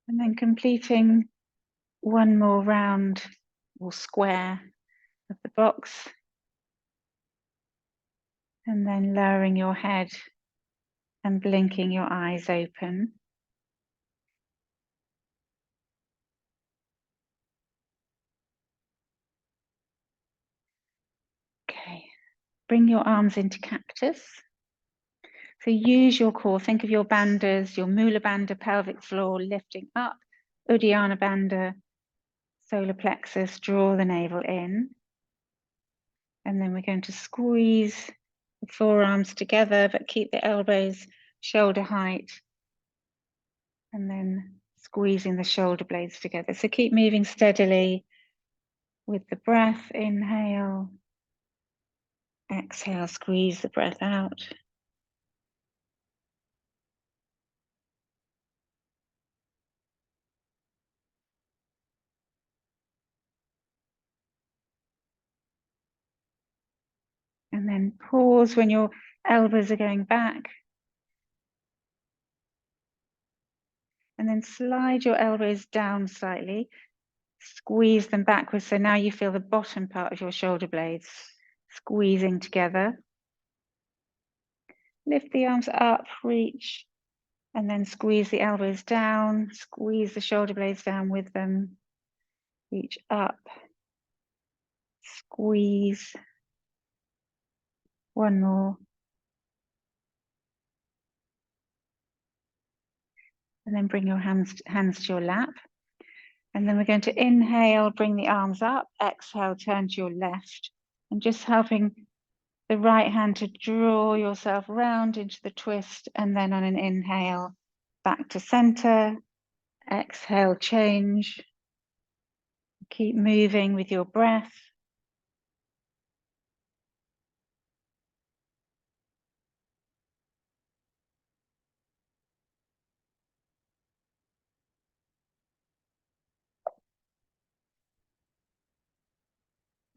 And then completing one more round or square of the box. And then lowering your head and blinking your eyes open. Okay, bring your arms into cactus. So use your core, think of your bandhas, your Mula Bandha, pelvic floor, lifting up, Uddiyana Bandha, solar plexus, draw the navel in. And then we're going to squeeze the forearms together, but keep the elbows shoulder height. And then squeezing the shoulder blades together. So keep moving steadily with the breath. Inhale, exhale, squeeze the breath out. And then pause when your elbows are going back. And then slide your elbows down slightly, squeeze them backwards. So now you feel the bottom part of your shoulder blades squeezing together. Lift the arms up, reach, and then squeeze the elbows down, squeeze the shoulder blades down with them. Reach up, squeeze. One more. And then bring your hands to your lap. And then we're going to inhale, bring the arms up, exhale, turn to your left, and just helping the right hand to draw yourself round into the twist, and then on an inhale, back to center, exhale, change. Keep moving with your breath.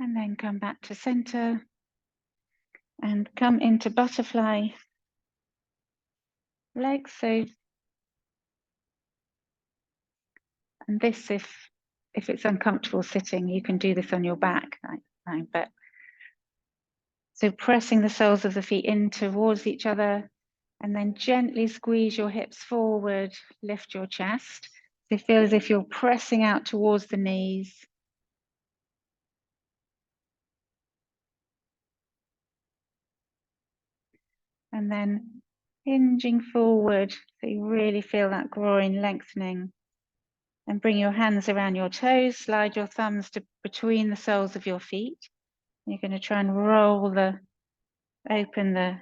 And then come back to center and come into butterfly legs. So, and this, if it's uncomfortable sitting, you can do this on your back, but so pressing the soles of the feet in towards each other, and then gently squeeze your hips forward, lift your chest. So feel as if you're pressing out towards the knees. And then hinging forward, so you really feel that groin lengthening. And bring your hands around your toes, slide your thumbs between the soles of your feet. You're going to try and open the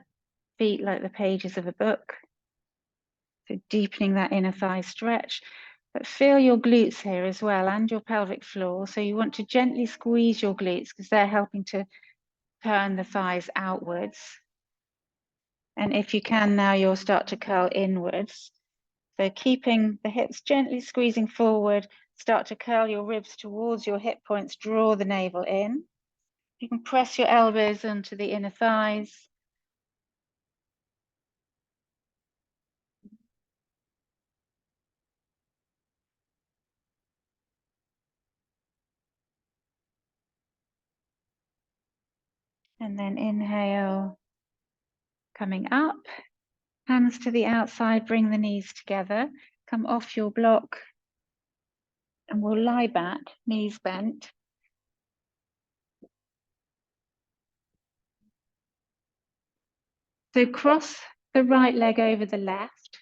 feet like the pages of a book. So deepening that inner thigh stretch, but feel your glutes here as well and your pelvic floor. So you want to gently squeeze your glutes because they're helping to turn the thighs outwards. And if you can now, you'll start to curl inwards. So keeping the hips gently squeezing forward, start to curl your ribs towards your hip points, draw the navel in. You can press your elbows onto the inner thighs. And then inhale, coming up, hands to the outside, bring the knees together, come off your block, and we'll lie back, knees bent. So cross the right leg over the left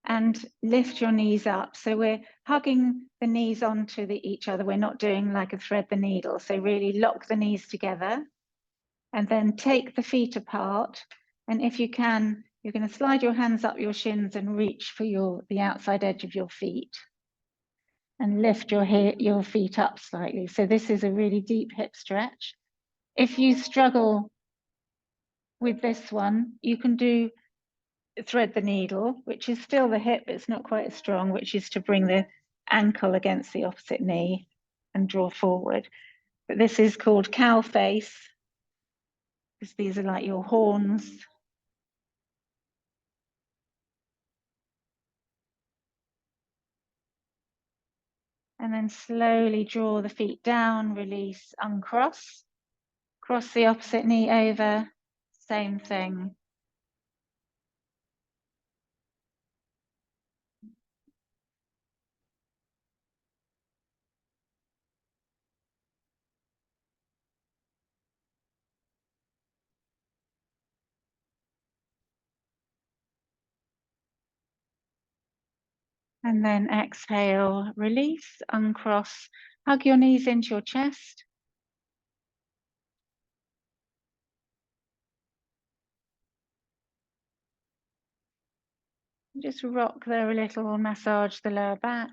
and lift your knees up. So we're hugging the knees onto each other. We're not doing like a thread the needle. So really lock the knees together and then take the feet apart. And if you can, you're going to slide your hands up your shins and reach for the outside edge of your feet. And lift your feet up slightly. So this is a really deep hip stretch. If you struggle with this one, you can do thread the needle, which is still the hip, but it's not quite as strong, which is to bring the ankle against the opposite knee and draw forward. But this is called cow face, because these are like your horns. then slowly draw the feet down, release, uncross. Cross the opposite knee over, same thing. And then exhale, release, uncross, hug your knees into your chest. Just rock there a little, massage the lower back.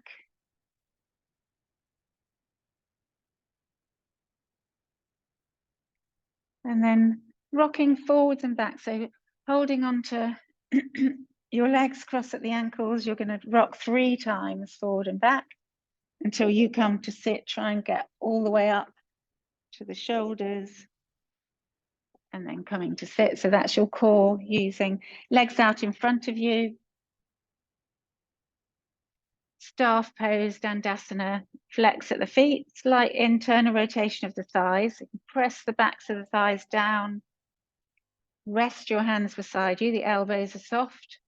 And then rocking forwards and back. So holding onto your legs crossed at the ankles, you're going to rock 3 times forward and back until you come to sit. Try and get all the way up to the shoulders and then coming to sit. So that's your core, using legs out in front of you. Staff pose, Dandasana, flex at the feet, slight internal rotation of the thighs. Press the backs of the thighs down. Rest your hands beside you, the elbows are soft.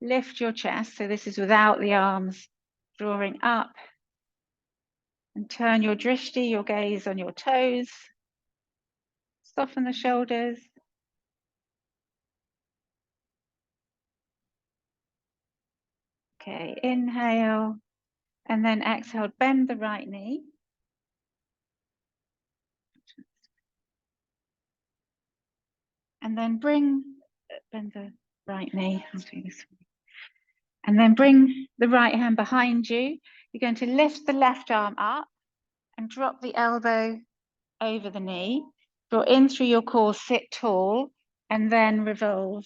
Lift your chest, so this is without the arms drawing up. And turn your drishti, your gaze on your toes. Soften the shoulders. Okay, inhale. And then exhale, bend the right knee. And then bend the right knee. I'll do this one. And then bring the right hand behind you. You're going to lift the left arm up and drop the elbow over the knee. Draw in through your core, sit tall, and then revolve.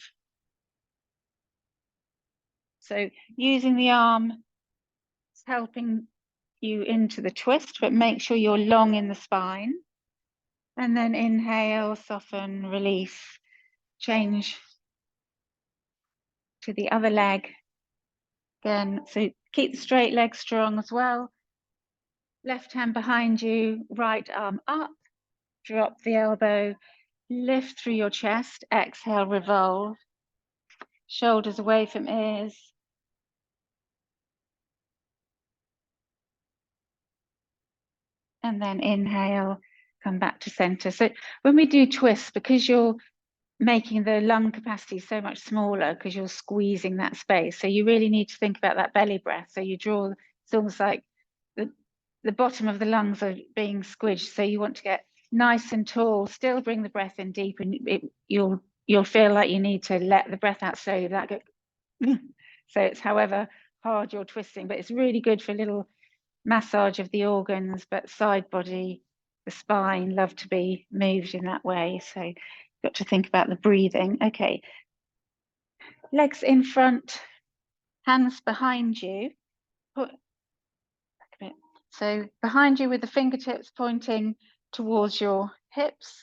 So using the arm, it's helping you into the twist, but make sure you're long in the spine. And then inhale, soften, release, change to the other leg. Again, so keep the straight leg strong as well. Left hand behind you, right arm up, drop the elbow, lift through your chest, exhale, revolve. Shoulders away from ears. And then inhale, come back to center. So when we do twists, because you're making the lung capacity so much smaller, because you're squeezing that space, so you really need to think about that belly breath. So you draw, it's almost like the bottom of the lungs are being squished. So you want to get nice and tall, still bring the breath in deep, and you'll feel like you need to let the breath out slowly. That go. So it's however hard you're twisting, but it's really good for a little massage of the organs, but side body, the spine, love to be moved in that way. So you've got to think about the breathing. Okay, legs in front, hands behind you. Put back a bit. So behind you with the fingertips pointing towards your hips.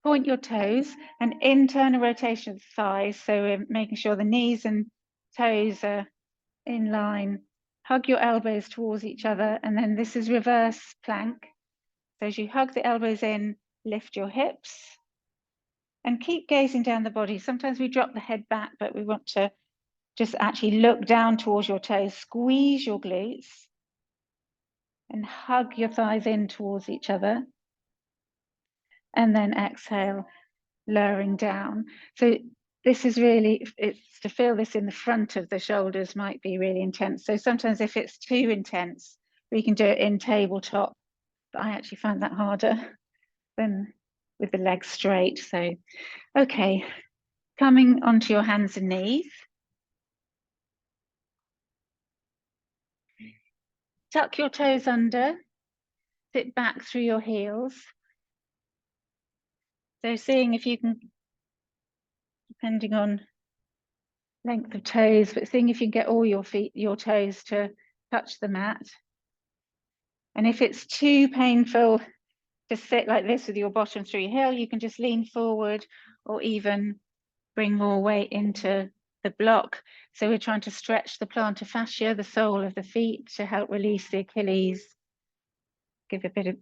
Point your toes, and internal rotation of the thighs. So we're making sure the knees and toes are in line. Hug your elbows towards each other, and then this is reverse plank. So as you hug the elbows in, lift your hips and keep gazing down the body. Sometimes we drop the head back, but we want to just actually look down towards your toes, squeeze your glutes and hug your thighs in towards each other. And then exhale, lowering down. So this is really, it's to feel this in the front of the shoulders might be really intense. So sometimes if it's too intense, we can do it in tabletop, but I actually find that harder than with the legs straight. So, okay, coming onto your hands and knees. Tuck your toes under, sit back through your heels. So seeing if you can, depending on length of toes, but seeing if you can get all your feet, your toes to touch the mat. And if it's too painful to sit like this with your bottom through your heel, you can just lean forward or even bring more weight into the block. So we're trying to stretch the plantar fascia, the sole of the feet, to help release the Achilles, give a bit of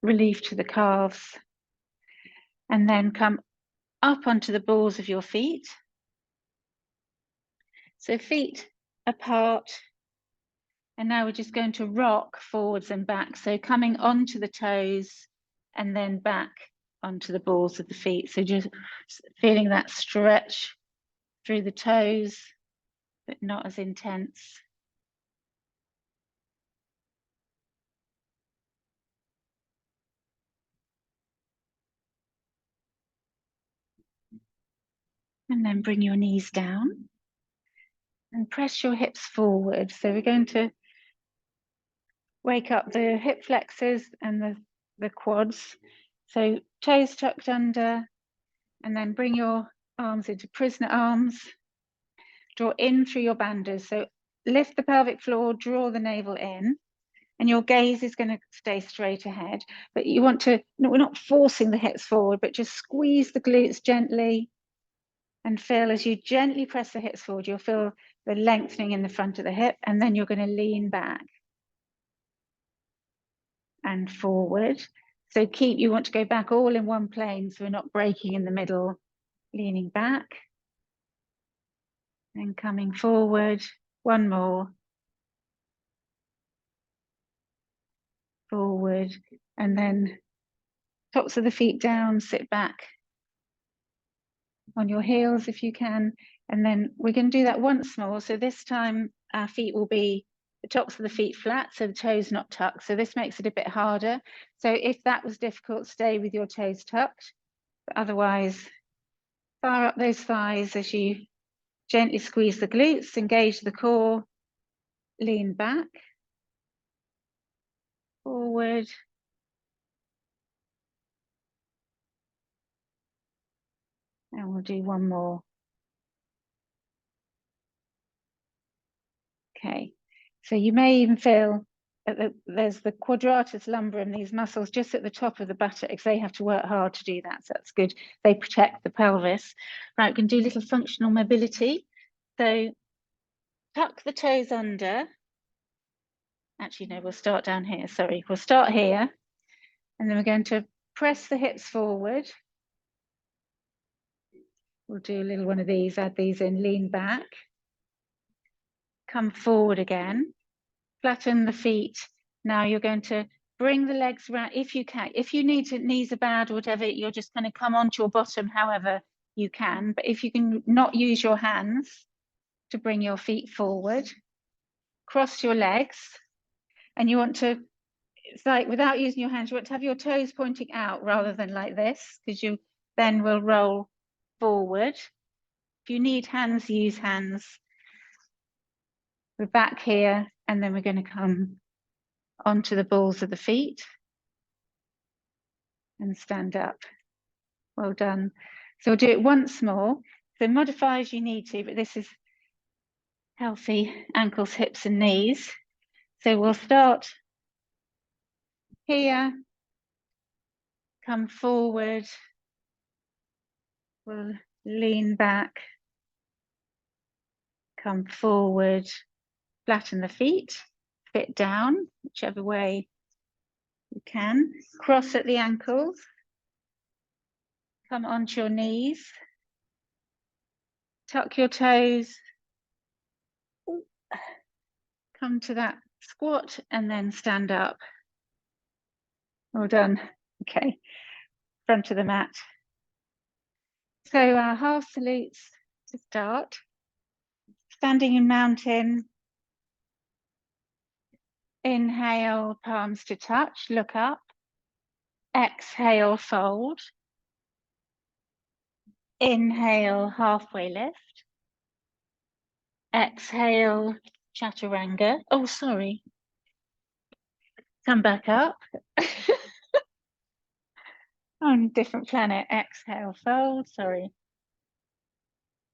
relief to the calves. And then come up onto the balls of your feet. So feet apart. And now we're just going to rock forwards and back. So coming onto the toes and then back onto the balls of the feet. So just feeling that stretch through the toes, but not as intense. And then bring your knees down and press your hips forward. So we're going to wake up the hip flexors and the quads. So toes tucked under, and then bring your arms into prisoner arms. Draw in through your bandhas. So lift the pelvic floor, draw the navel in, and your gaze is going to stay straight ahead. But you want to, we're not forcing the hips forward, but just squeeze the glutes gently and feel as you gently press the hips forward, you'll feel the lengthening in the front of the hip, and then you're going to lean back and forward. So you want to go back all in one plane, so we're not breaking in the middle, leaning back and coming forward. One more. Forward, and then tops of the feet down, sit back on your heels if you can. And then we're going to do that once more. So this time our feet will be the tops of the feet flat, so the toes not tucked. So this makes it a bit harder. So if that was difficult, stay with your toes tucked. But otherwise, fire up those thighs as you gently squeeze the glutes, engage the core, lean back, forward. And we'll do one more. Okay, so you may even feel that there's the quadratus lumborum, these muscles just at the top of the buttocks. They have to work hard to do that, so that's good. They protect the pelvis. Right, we can do little functional mobility. So tuck the toes under. Actually, no, we'll start down here. Sorry, we'll start here. And then we're going to press the hips forward. We'll do a little one of these, add these in, lean back. Come forward again. Flatten the feet. Now you're going to bring the legs round if you can. If you need to, knees are bad or whatever, you're just going to come onto your bottom however you can. But if you can not use your hands to bring your feet forward, cross your legs, and you want to, it's like without using your hands, you want to have your toes pointing out rather than like this, because you then will roll forward. If you need hands, use hands. We're back here, and then we're going to come onto the balls of the feet and stand up. Well done. So we'll do it once more. So modify as you need to, but this is healthy ankles, hips and knees. So we'll start here, come forward, we'll lean back, come forward, flatten the feet, fit down, whichever way you can, cross at the ankles, come onto your knees, tuck your toes, come to that squat and then stand up. Well done. Okay, front of the mat. So our half salutes to start. Standing in mountain. Inhale, palms to touch, look up. Exhale, fold. Inhale, halfway lift. Exhale, chaturanga. Oh, sorry. Come back up. On a different planet. Exhale, fold, sorry.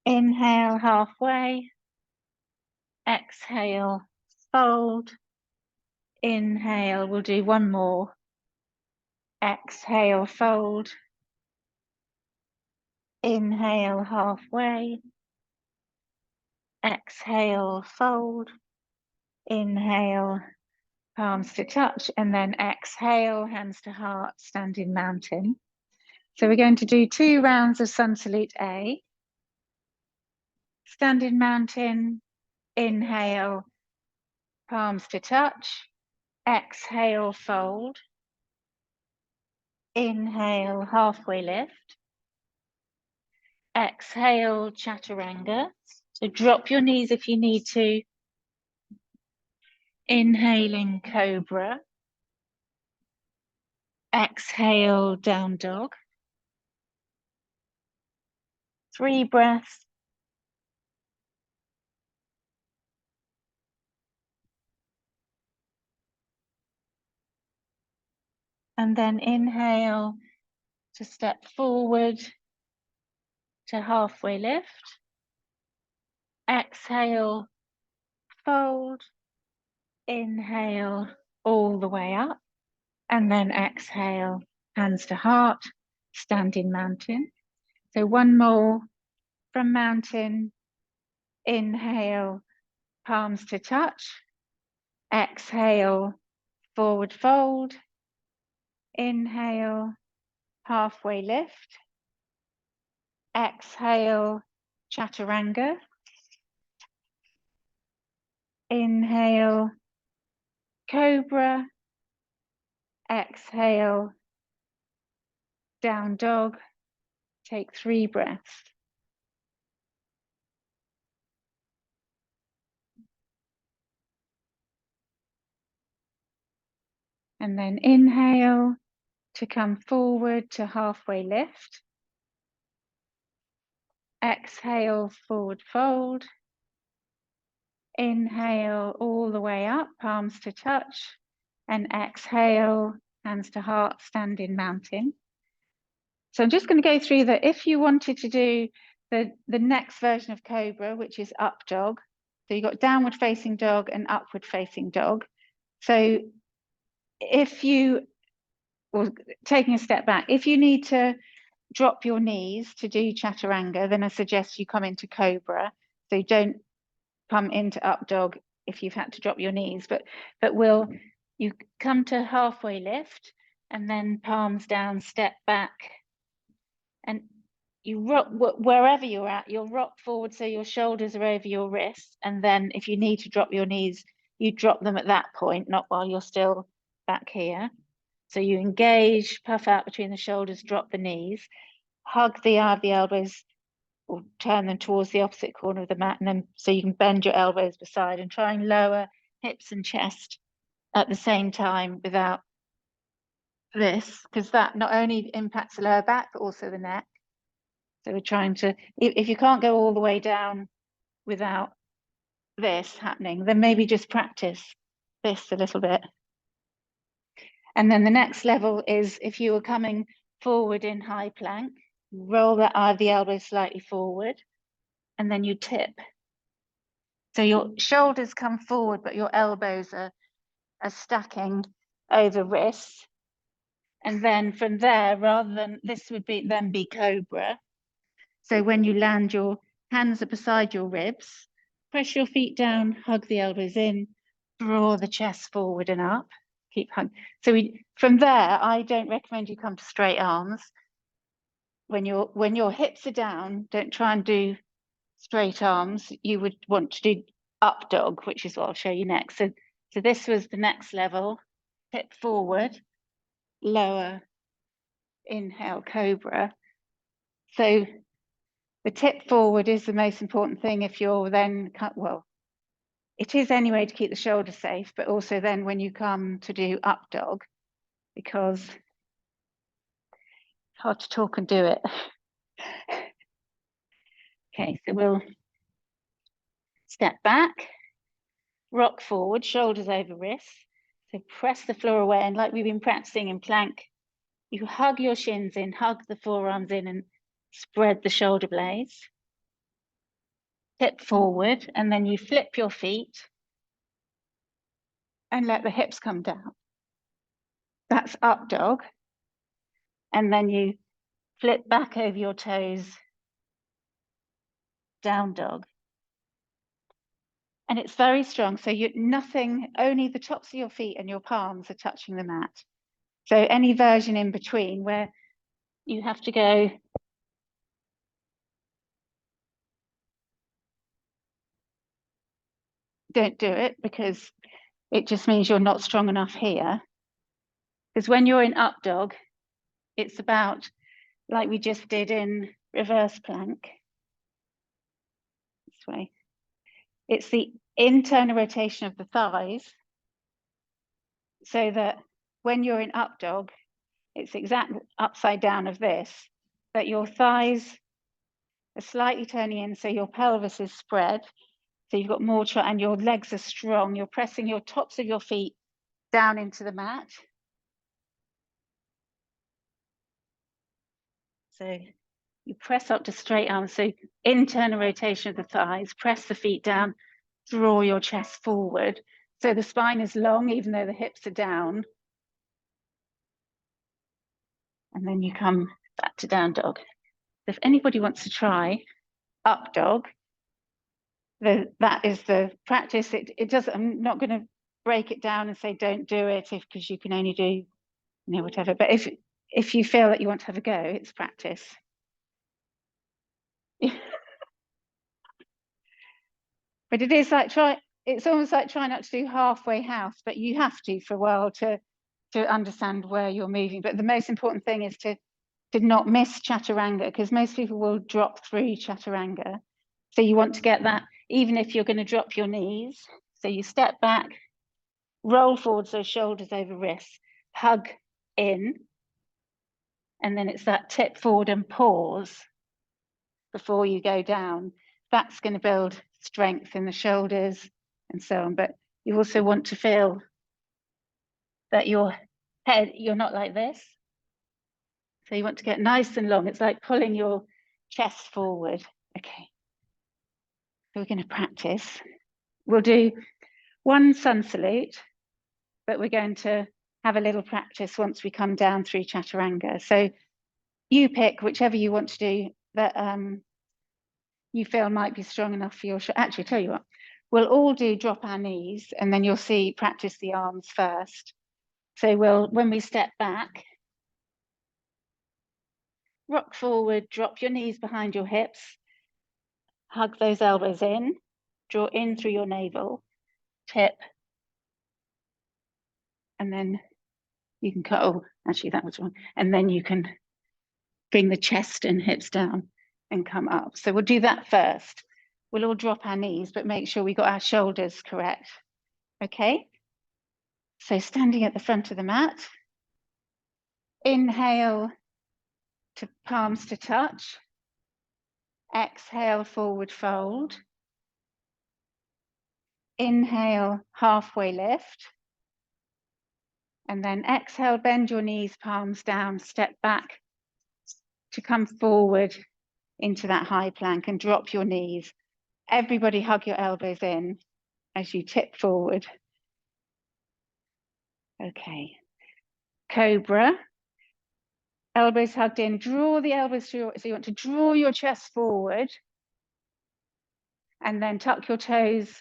Inhale, halfway. Exhale, fold. Inhale, we'll do one more. Exhale, fold. Inhale, halfway. exhale, fold, inhale, palms to touch, and then exhale, hands to heart, standing mountain. So we're going to do 2 rounds of sun salute A. Standing mountain, inhale, palms to touch, exhale, fold, inhale, halfway lift, exhale, chaturanga. So drop your knees if you need to. Inhaling, cobra. Exhale, down dog. 3 breaths. And then inhale to step forward to halfway lift. Exhale, fold. Inhale all the way up. And then exhale, hands to heart, standing mountain. So 1 more from mountain. Inhale, palms to touch. Exhale, forward fold. Inhale, halfway lift. Exhale, chaturanga. Inhale, cobra. Exhale, down dog. Take 3 breaths. And then inhale to come forward to halfway lift. Exhale, forward fold. Inhale all the way up, palms to touch. And exhale, hands to heart, standing mountain. So I'm just going to go through that. If you wanted to do the next version of cobra, which is up dog. So you've got downward facing dog and upward facing dog. So if you, or taking a step back, if you need to drop your knees to do chaturanga, then I suggest you come into cobra. So you don't come into up dog if you've had to drop your knees, but you come to halfway lift and then palms down, step back, and you rock wherever you're at. You'll rock forward so your shoulders are over your wrists, and then if you need to drop your knees, you drop them at that point, not while you're still back here. So you engage, puff out between the shoulders, drop the knees, hug the eye of the elbows, or turn them towards the opposite corner of the mat, and then so you can bend your elbows beside and try and lower hips and chest at the same time without this, because that not only impacts the lower back, but also the neck. So we're trying to, if you can't go all the way down without this happening, then maybe just practice this a little bit. And then the next level is if you were coming forward in high plank, roll that eye of the elbow slightly forward, and then you tip. So your shoulders come forward, but your elbows are stacking over wrists. And then from there, rather than, this would be then be cobra. So when you land, your hands are beside your ribs, press your feet down, hug the elbows in, draw the chest forward and up, keep hugging. So from there, I don't recommend you come to straight arms. When your hips are down, don't try and do straight arms. You would want to do up dog, which is what I'll show you next. So this was the next level. Hip forward, lower, inhale, cobra. So the tip forward is the most important thing if you're then, well, it is anyway to keep the shoulder safe, but also then when you come to do up dog, because it's hard to talk and do it. Okay, so we'll step back, rock forward, shoulders over wrists. So press the floor away, and like we've been practicing in plank, you hug your shins in, hug the forearms in, and spread the shoulder blades. Tip forward, and then you flip your feet and let the hips come down. That's up dog. And then you flip back over your toes, down dog. And it's very strong. So only the tops of your feet and your palms are touching the mat. So any version in between where you have to go don't do it, because it just means you're not strong enough here. Because when you're in up dog, it's about, like we just did in reverse plank, this way. It's the internal rotation of the thighs, so that when you're in up dog, it's exactly upside down of this, that your thighs are slightly turning in, so your pelvis is spread, so you've got more, and your legs are strong. You're pressing your tops of your feet down into the mat. So you press up to straight arms, so internal rotation of the thighs, press the feet down, draw your chest forward. So the spine is long, even though the hips are down. And then you come back to down dog. If anybody wants to try up dog, that is the practice. It doesn't, I'm not going to break it down and say don't do it because you can only do, whatever. But if you feel that you want to have a go, it's practice. But it is like it's almost like trying not to do halfway house, but you have to for a while to understand where you're moving. But the most important thing is to not miss chaturanga, because most people will drop through chaturanga. So you want to get that, even if you're going to drop your knees. So you step back, roll forward, so shoulders over wrists, hug in, and then it's that tip forward and pause before you go down. That's going to build strength in the shoulders and so on. But you also want to feel that your head, you're not like this. So you want to get nice and long. It's like pulling your chest forward. Okay. So we're going to practice. We'll do one sun salute, but we're going to have a little practice once we come down through chaturanga. So you pick whichever you want to do that you feel might be strong enough for your Actually, tell you what, we'll all do drop our knees, and then you'll see practice the arms first. So when we step back, rock forward, drop your knees behind your hips, hug those elbows in, draw in through your navel, tip, and then you can cut. Oh, actually, that was wrong. And then you can bring the chest and hips down and come up. So we'll do that first. We'll all drop our knees, but make sure we got our shoulders correct. Okay. So standing at the front of the mat, inhale to palms to touch. Exhale, forward fold. Inhale, halfway lift. And then exhale, bend your knees, palms down, step back to come forward into that high plank and drop your knees. Everybody hug your elbows in as you tip forward. Okay. Cobra. Elbows hugged in, draw the elbows through, so you want to draw your chest forward and then tuck your toes,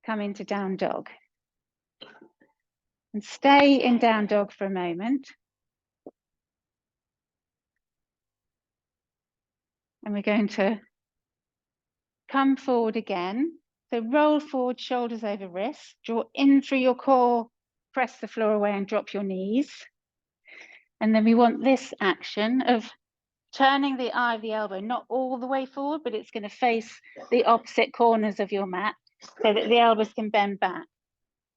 come into down dog. And stay in down dog for a moment. And we're going to come forward again. So roll forward, shoulders over wrists, draw in through your core, press the floor away and drop your knees. And then we want this action of turning the eye of the elbow, not all the way forward, but it's going to face the opposite corners of your mat so that the elbows can bend back.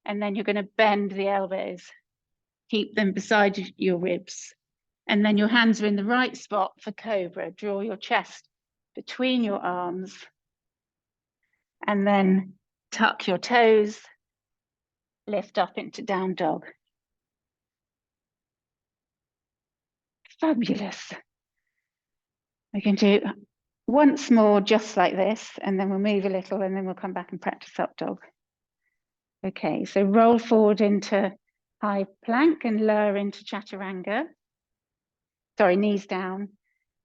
And then you're going to bend the elbows, keep them beside your ribs. And then your hands are in the right spot for Cobra. Draw your chest between your arms and then tuck your toes, lift up into down dog. Fabulous. We can do once more just like this, and then we'll move a little and then we'll come back and practice up dog. Okay, so roll forward into high plank and lower into chaturanga. Sorry, knees down,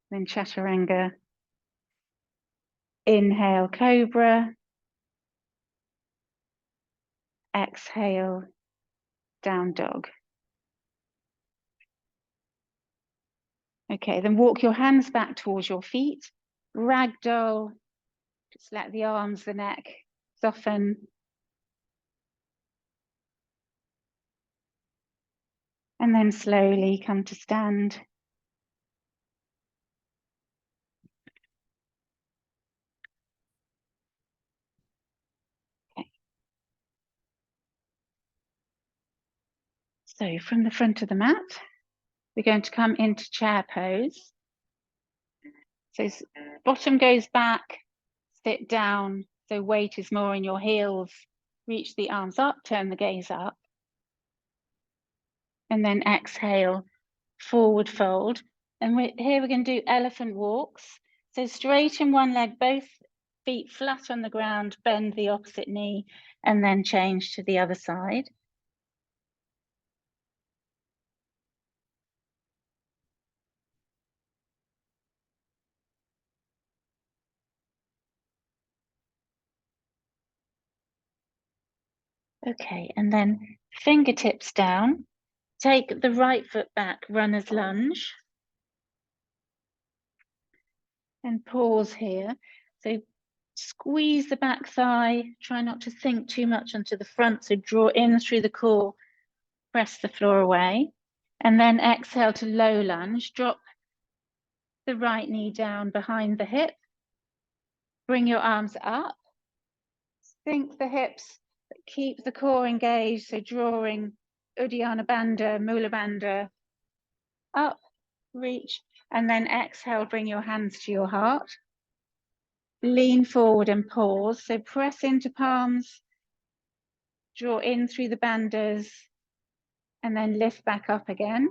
then chaturanga. Inhale, cobra. exhale, down dog. Okay, then walk your hands back towards your feet. Ragdoll, just let the arms, the neck soften. And then slowly come to stand. Okay. So from the front of the mat, we're going to come into chair pose. So bottom goes back, sit down, so weight is more in your heels. Reach the arms up, turn the gaze up. And then exhale, forward fold. And here we're going to do elephant walks. So straighten one leg, both feet flat on the ground, bend the opposite knee, and then change to the other side. Okay, and then fingertips down. Take the right foot back, runner's lunge. And pause here. So squeeze the back thigh, try not to sink too much onto the front. So draw in through the core, press the floor away. And then exhale to low lunge. Drop the right knee down behind the hip. Bring your arms up. Sink the hips, but keep the core engaged. So drawing Uddiyana Bandha, Mula Bandha. Up, reach, and then exhale, bring your hands to your heart. Lean forward and pause. So press into palms, draw in through the bandhas, and then lift back up again.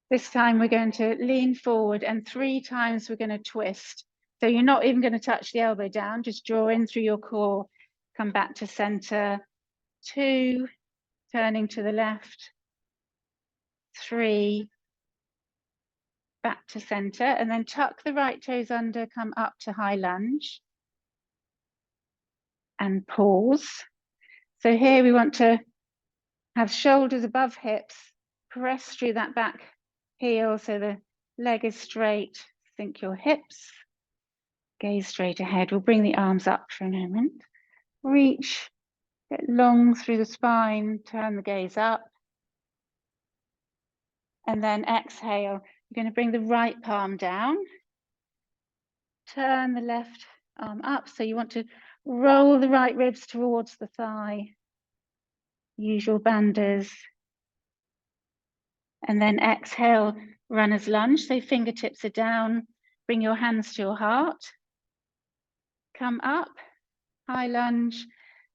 This time we're going to lean forward, and 3 times we're going to twist. So you're not even going to touch the elbow down, just draw in through your core, come back to center. 2, turning to the left. 3, back to center, and then tuck the right toes under, come up to high lunge. And pause. So here we want to have shoulders above hips, press through that back heel so the leg is straight. Sink your hips, gaze straight ahead. We'll bring the arms up for a moment. Reach, get long through the spine, turn the gaze up. And then exhale. You're going to bring the right palm down. Turn the left arm up. So you want to roll the right ribs towards the thigh. Use your bandhas. And then exhale, runner's lunge. So fingertips are down. Bring your hands to your heart. Come up, high lunge,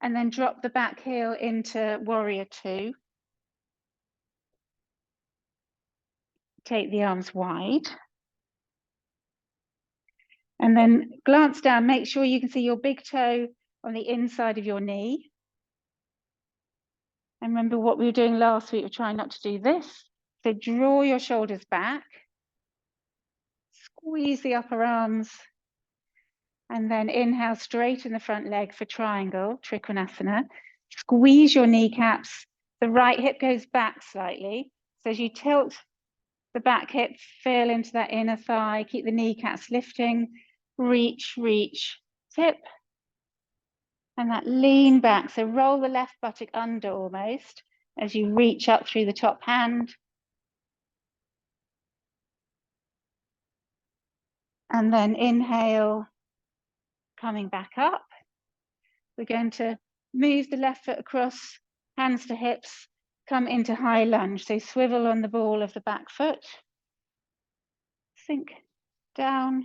and then drop the back heel into warrior 2. Take the arms wide. And then glance down, make sure you can see your big toe on the inside of your knee. And remember what we were doing last week, we're trying not to do this. So draw your shoulders back, squeeze the upper arms, and then inhale, straighten the front leg for triangle, Trikonasana. Squeeze your kneecaps. The right hip goes back slightly. So as you tilt the back hip, feel into that inner thigh, keep the kneecaps lifting, reach, reach, tip. And that lean back. So roll the left buttock under almost as you reach up through the top hand. And then inhale, coming back up. We're going to move the left foot across, hands to hips, come into high lunge. So swivel on the ball of the back foot. Sink down.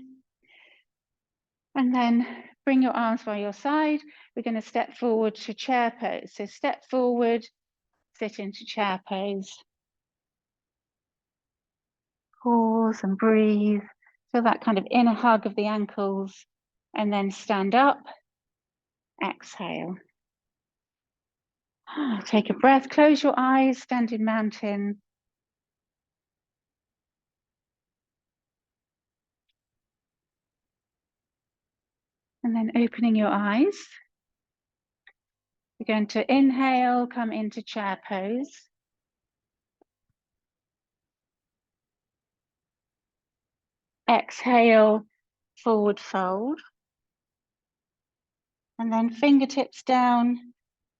And then bring your arms by your side. We're going to step forward to chair pose. So step forward, sit into chair pose. Pause and breathe. Feel that kind of inner hug of the ankles. And then stand up. Exhale. Take a breath, close your eyes, standing mountain. And then opening your eyes. We're going to inhale, come into chair pose. Exhale, forward fold. And then fingertips down.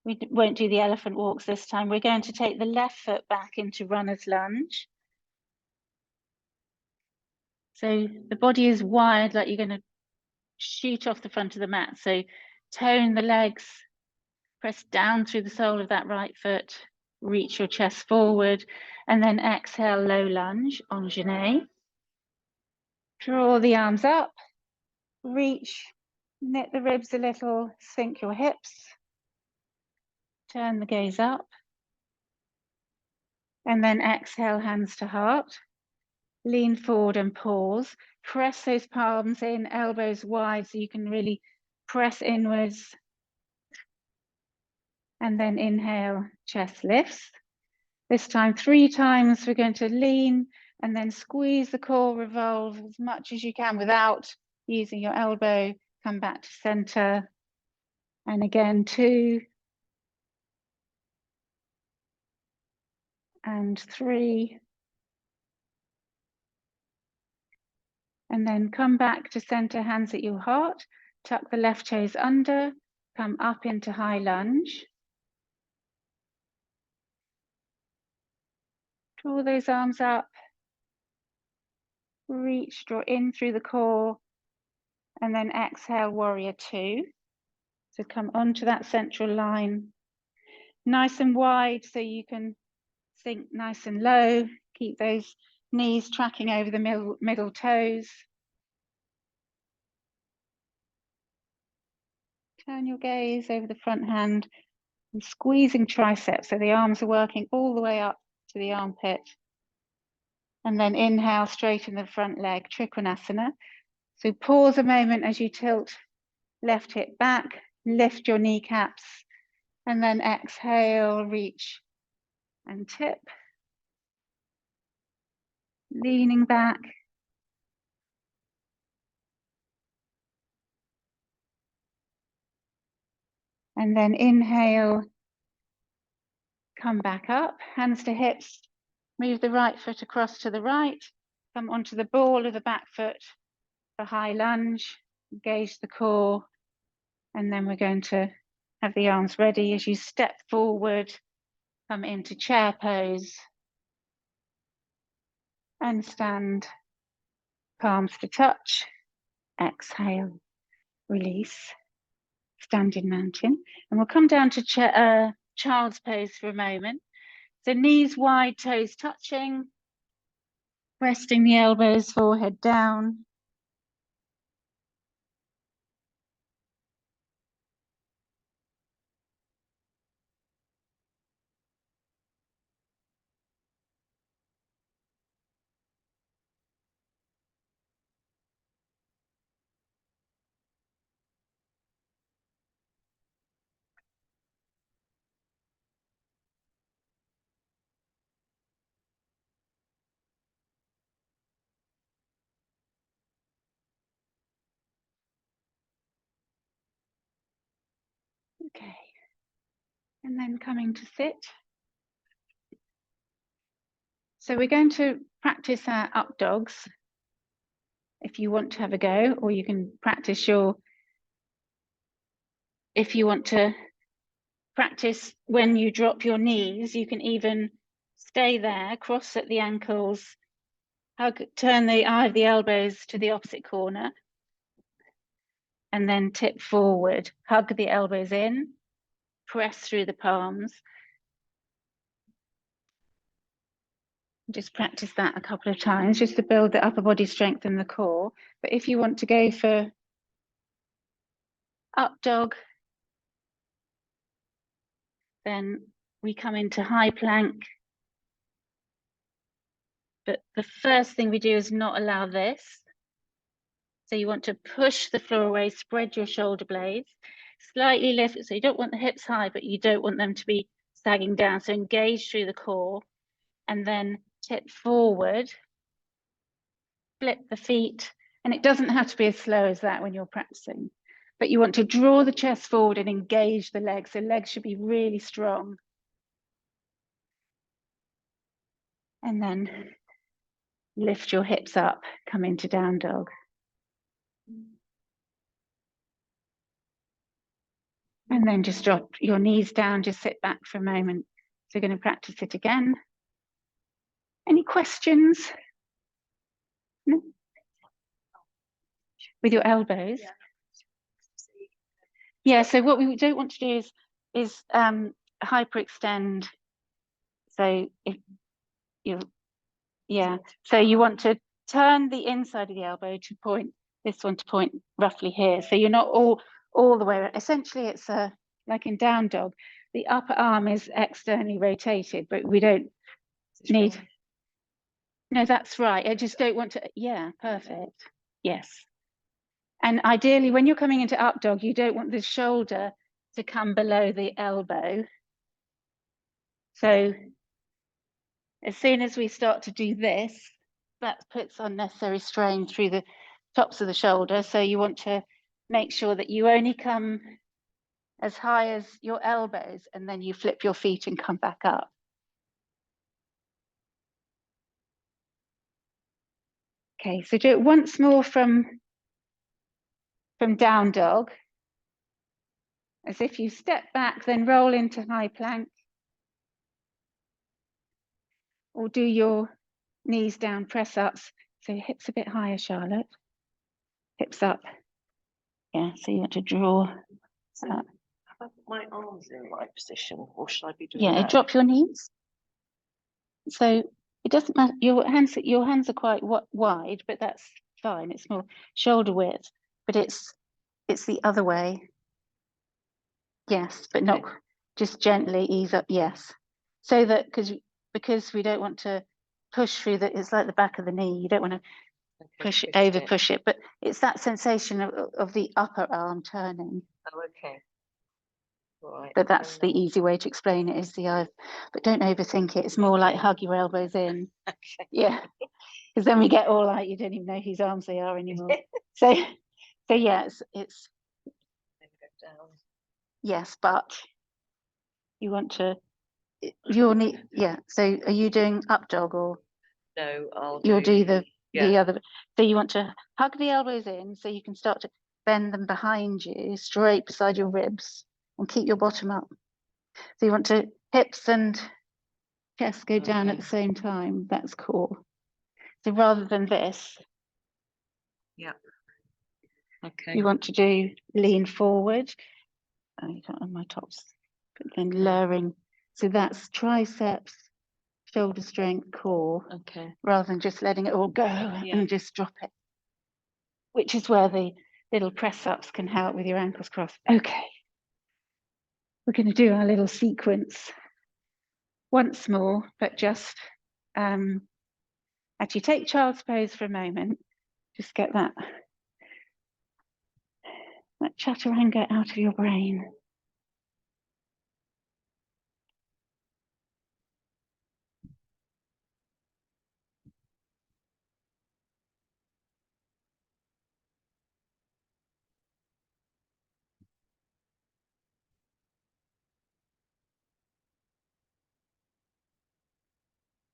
We won't do the elephant walks this time. We're going to take the left foot back into runner's lunge. So the body is wired like you're going to shoot off the front of the mat. So tone the legs, press down through the sole of that right foot, reach your chest forward, and then exhale, low lunge, enchaîné. Draw the arms up, reach, knit the ribs a little, sink your hips, turn the gaze up, and then exhale, hands to heart. Lean forward and pause. Press those palms in, elbows wide, so you can really press inwards. And then inhale, chest lifts. This time 3 times, we're going to lean and then squeeze the core, revolve as much as you can without using your elbow. Come back to center. And again, 2. And 3. And then come back to center, hands at your heart. Tuck the left toes under, come up into high lunge. Draw those arms up. Reach, draw in through the core. And then exhale, warrior 2. So come onto that central line. Nice and wide so you can sink nice and low. Keep those knees tracking over the middle toes. Turn your gaze over the front hand and squeezing triceps. So the arms are working all the way up to the armpit. And then inhale, straighten the front leg, Trikonasana. So pause a moment as you tilt left hip back, lift your kneecaps, and then exhale, reach and tip. Leaning back. And then inhale, come back up, hands to hips, move the right foot across to the right, come onto the ball of the back foot for high lunge, engage the core, and then we're going to have the arms ready as you step forward, come into chair pose, and stand, palms to touch, exhale, release, standing mountain. And we'll come down to child's pose for a moment. So knees wide, toes touching, resting the elbows, forehead down. Okay, and then coming to sit. So we're going to practice our up dogs if you want to have a go, or you can practice if you want to practice when you drop your knees, you can even stay there, cross at the ankles, turn the eye of the elbows to the opposite corner, and then tip forward, hug the elbows in, press through the palms. Just practice that a couple of times just to build the upper body strength and the core. But if you want to go for up dog, then we come into high plank. But the first thing we do is not allow this. So you want to push the floor away, spread your shoulder blades, slightly lift it. So you don't want the hips high, but you don't want them to be sagging down. So engage through the core and then tip forward, flip the feet. And it doesn't have to be as slow as that when you're practicing. but you want to draw the chest forward and engage the legs. So legs should be really strong. And then lift your hips up, come into down dog. And then just drop your knees down, just sit back for a moment. So we're going to practice it again. Any questions? No? With your elbows? Yeah, so what we don't want to do is hyperextend. So if you, yeah, so you want to turn the inside of the elbow to point, this one to point roughly here. So you're not all the way around. Essentially, it's like in down dog, the upper arm is externally rotated, but we don't need. No, that's right. I just don't want to. Yeah, perfect. Yes. And ideally, when you're coming into up dog, you don't want the shoulder to come below the elbow. So as soon as we start to do this, that puts unnecessary strain through the tops of the shoulder. So you want to make sure that you only come as high as your elbows, and then you flip your feet and come back up. Okay, so do it once more from down dog. As if you step back, then roll into high plank. Or do your knees down, press ups. So hips a bit higher, Charlotte. Hips up. Yeah, so you want to draw up. Have I put my arms in the right position, or should I be doing that? Drop your knees. So it doesn't matter. Your hands are quite wide, but that's fine. It's more shoulder width, but it's the other way. Yes, but not just gently ease up. Yes, so that because we don't want to push through that. It's like the back of the knee. You don't want to push it, but it's that sensation of the upper arm turning. Oh, okay. Right. But that's the easy way to explain it, is the eye. But don't overthink it. It's more like hug your elbows in. Okay. Yeah, because then we get all like, you don't even know whose arms they are anymore. so yeah, it's down. Yes, but you want to your knee. Yeah. So are you doing up dog, or no? You'll do the other. So you want to hug the elbows in, so you can start to bend them behind you, straight beside your ribs, and keep your bottom up. So you want to hips and chest go down at the same time. That's cool. So rather than this, yeah. Okay. you want to do lean forward. I don't have my tops, but then lowering. So that's triceps, shoulder strength, core. Okay. Rather than just letting it all go and just drop it, which is where the little press ups can help with your ankles crossed. Okay. We're going to do our little sequence once more, but just actually take child's pose for a moment. Just get that chaturanga out of your brain.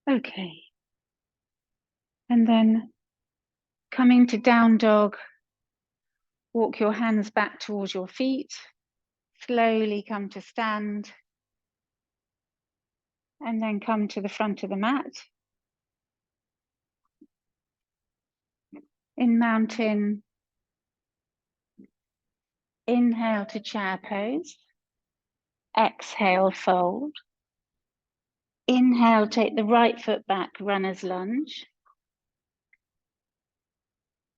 Okay. And then coming to down dog, walk your hands back towards your feet. Slowly come to stand. And then come to the front of the mat. In mountain, inhale to chair pose. Exhale, fold. Inhale, take the right foot back, runner's lunge.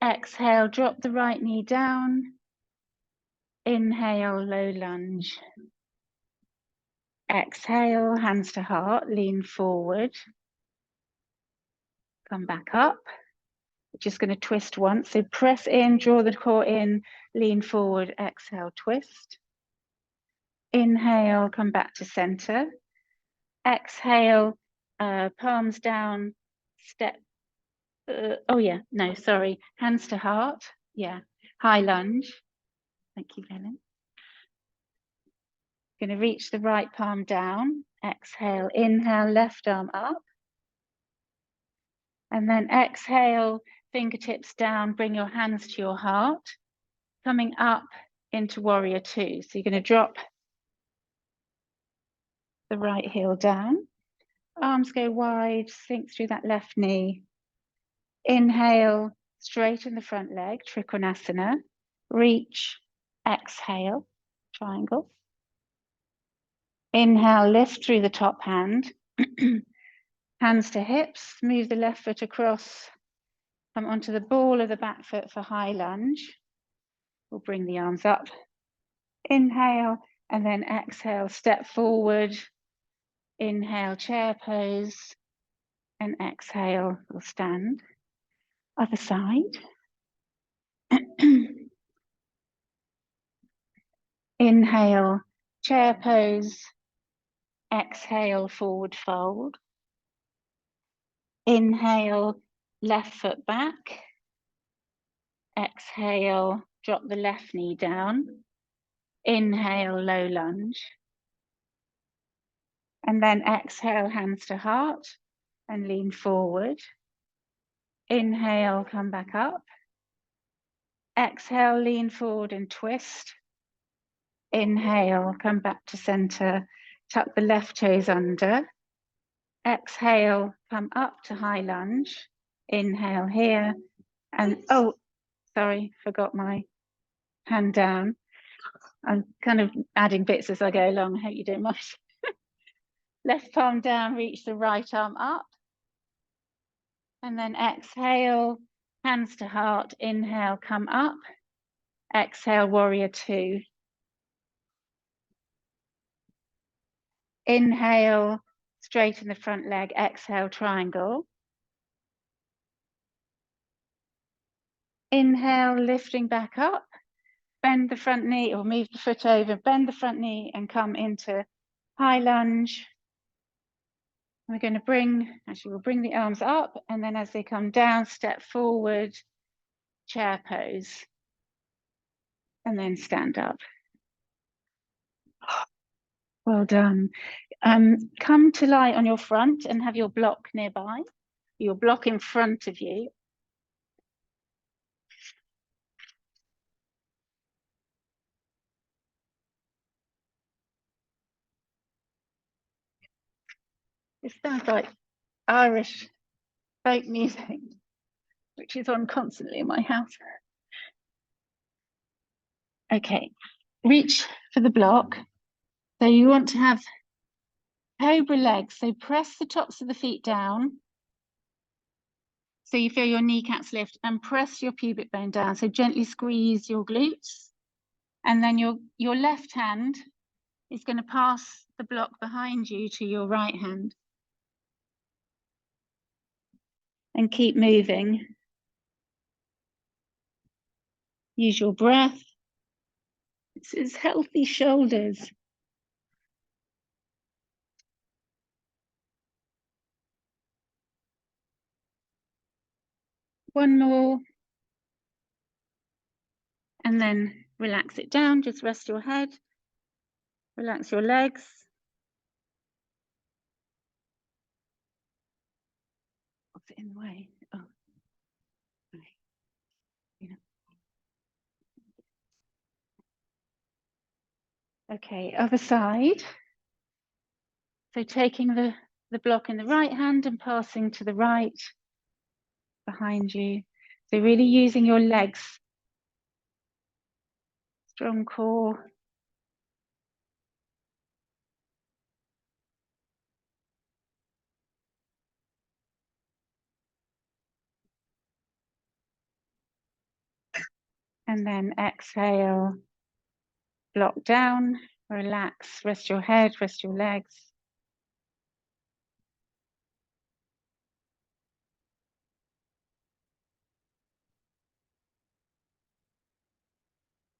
Exhale, drop the right knee down. Inhale, low lunge. Exhale, hands to heart, lean forward. Come back up. We're just going to twist once. So press in, draw the core in, lean forward, exhale, twist. Inhale, come back to center. Exhale, palms down, step. Hands to heart. Yeah, high lunge. Thank you, Helen. Going to reach the right palm down. Exhale, inhale, left arm up. And then exhale, fingertips down, bring your hands to your heart, coming up into warrior two. So you're going to drop the right heel down. Arms go wide, sink through that left knee. Inhale, straighten the front leg, Trikonasana. Reach, exhale, triangle. Inhale, lift through the top hand. Hands to hips, move the left foot across, come onto the ball of the back foot for high lunge. We'll bring the arms up. Inhale, and then exhale, step forward. Inhale, chair pose, and exhale, we'll stand. Other side. Inhale, chair pose. Exhale, forward fold. Inhale, left foot back. Exhale, drop the left knee down. Inhale, low lunge. And then exhale, hands to heart and lean forward. Inhale, come back up. Exhale, lean forward and twist. Inhale, come back to center. Tuck the left toes under. Exhale, come up to high lunge. Inhale here. And oh, sorry, forgot my hand down. I'm kind of adding bits as I go along. I hope you don't mind. Left palm down, reach the right arm up. And then exhale, hands to heart. Inhale, come up. Exhale, warrior two. Inhale, straighten the front leg. Exhale, triangle. Inhale, lifting back up. Bend the front knee or move the foot over. Bend the front knee and come into high lunge. We're going to we'll bring the arms up, and then as they come down, step forward, chair pose, and then stand up. Well done. Come to lie on your front and have your block nearby, your block in front of you. It sounds like Irish folk music, which is on constantly in my house. Okay, reach for the block. So you want to have cobra legs. So press the tops of the feet down. So you feel your kneecaps lift, and press your pubic bone down. So gently squeeze your glutes. And then your left hand is going to pass the block behind you to your right hand. And keep moving. Use your breath. This is healthy shoulders. One more. And then relax it down. Just rest your head. Relax your legs. What's it in the way? Oh. Okay, other side. So taking the block in the right hand and passing to the right behind you. So really using your legs. Strong core. And then exhale, block down, relax, rest your head, rest your legs.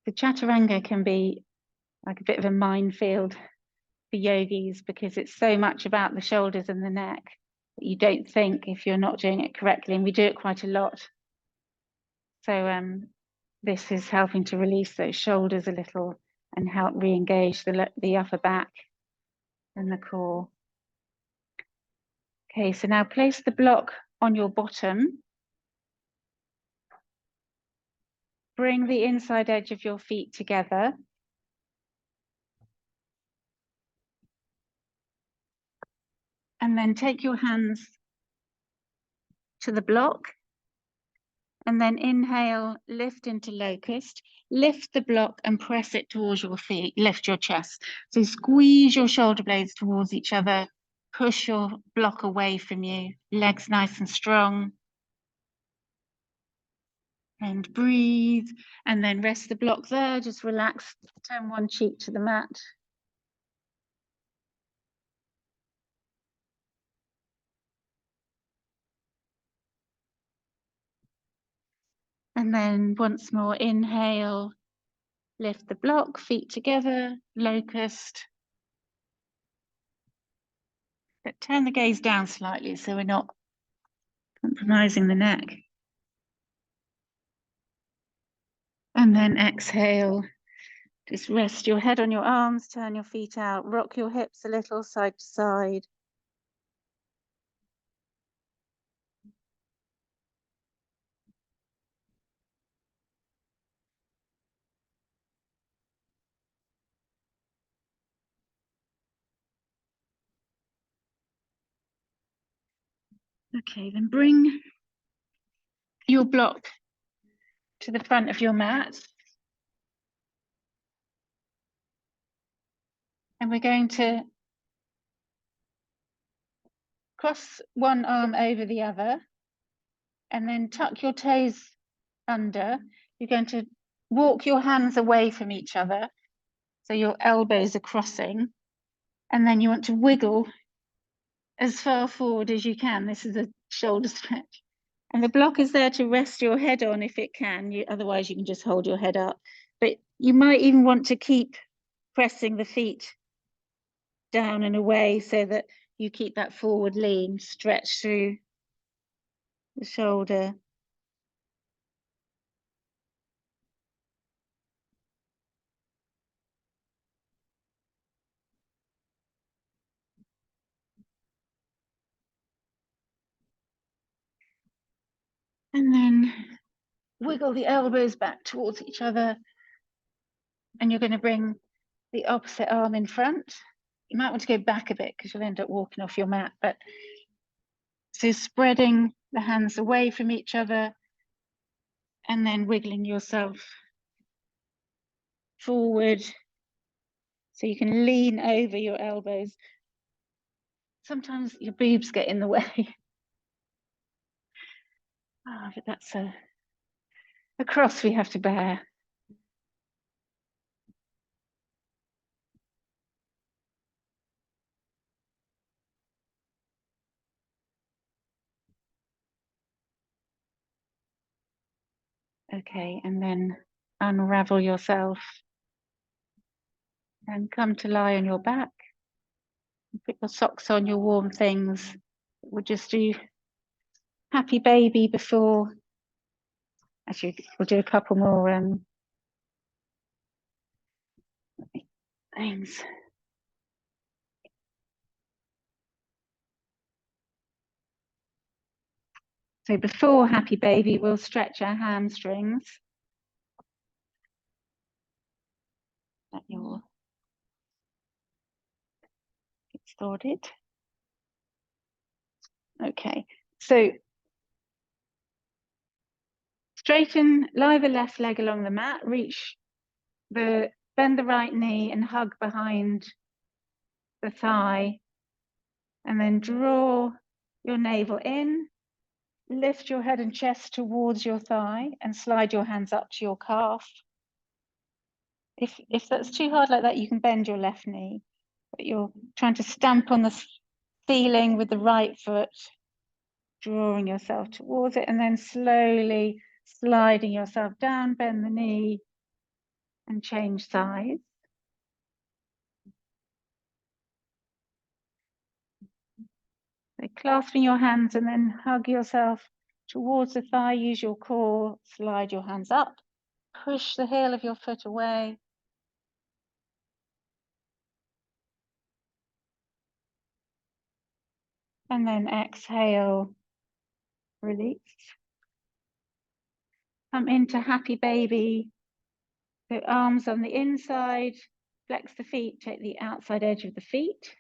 The chaturanga can be like a bit of a minefield for yogis because it's so much about the shoulders and the neck that you don't think if you're not doing it correctly, and we do it quite a lot. So this is helping to release those shoulders a little and help re-engage the upper back and the core. Okay, so now place the block on your bottom. Bring the inside edge of your feet together. And then take your hands to the block. And then inhale, lift into locust. Lift the block and press it towards your feet. Lift your chest. So squeeze your shoulder blades towards each other. Push your block away from you. Legs nice and strong. And breathe. And then rest the block there. Just relax. Turn one cheek to the mat. And then once more, inhale, lift the block, feet together, locust. But turn the gaze down slightly so we're not compromising the neck. And then exhale, just rest your head on your arms, turn your feet out, rock your hips a little side to side. Okay, then bring your block to the front of your mat. And we're going to cross one arm over the other and then tuck your toes under. You're going to walk your hands away from each other so your elbows are crossing, and then you want to wiggle as far forward as you can. This is a shoulder stretch. And the block is there to rest your head on if it can. Otherwise, you can just hold your head up. But you might even want to keep pressing the feet down and away so that you keep that forward lean, stretch through the shoulder. And then wiggle the elbows back towards each other. And you're going to bring the opposite arm in front. You might want to go back a bit because you'll end up walking off your mat. But so spreading the hands away from each other and then wiggling yourself forward so you can lean over your elbows. Sometimes your boobs get in the way. But that's a cross we have to bear. Okay, and then unravel yourself and come to lie on your back. Put your socks on, your warm things. We'll just do happy baby before. Actually, we'll do a couple more things. So before happy baby, we'll stretch our hamstrings. Let your get started. Okay, so straighten, lie the left leg along the mat, bend the right knee and hug behind the thigh, and then draw your navel in, lift your head and chest towards your thigh and slide your hands up to your calf. If that's too hard like that, you can bend your left knee, but you're trying to stamp on the ceiling with the right foot, drawing yourself towards it, and then slowly sliding yourself down, bend the knee and change sides. So clasping your hands and then hug yourself towards the thigh, use your core, slide your hands up push the heel of your foot away. And then exhale, release. Come into happy baby. So arms on the inside, flex the feet, take the outside edge of the feet.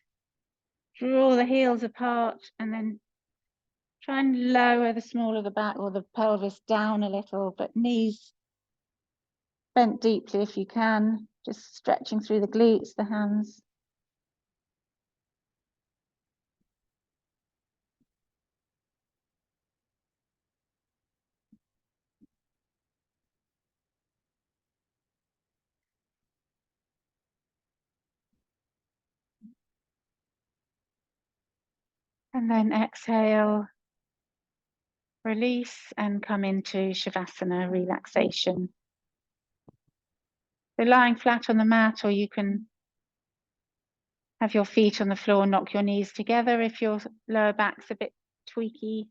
Draw the heels apart and then try and lower the small of the back or the pelvis down a little, but knees bent deeply if you can, just stretching through the glutes, the hands. And then exhale, release and come into Shavasana, relaxation. So lying flat on the mat, or you can have your feet on the floor, knock your knees together if your lower back's a bit tweaky.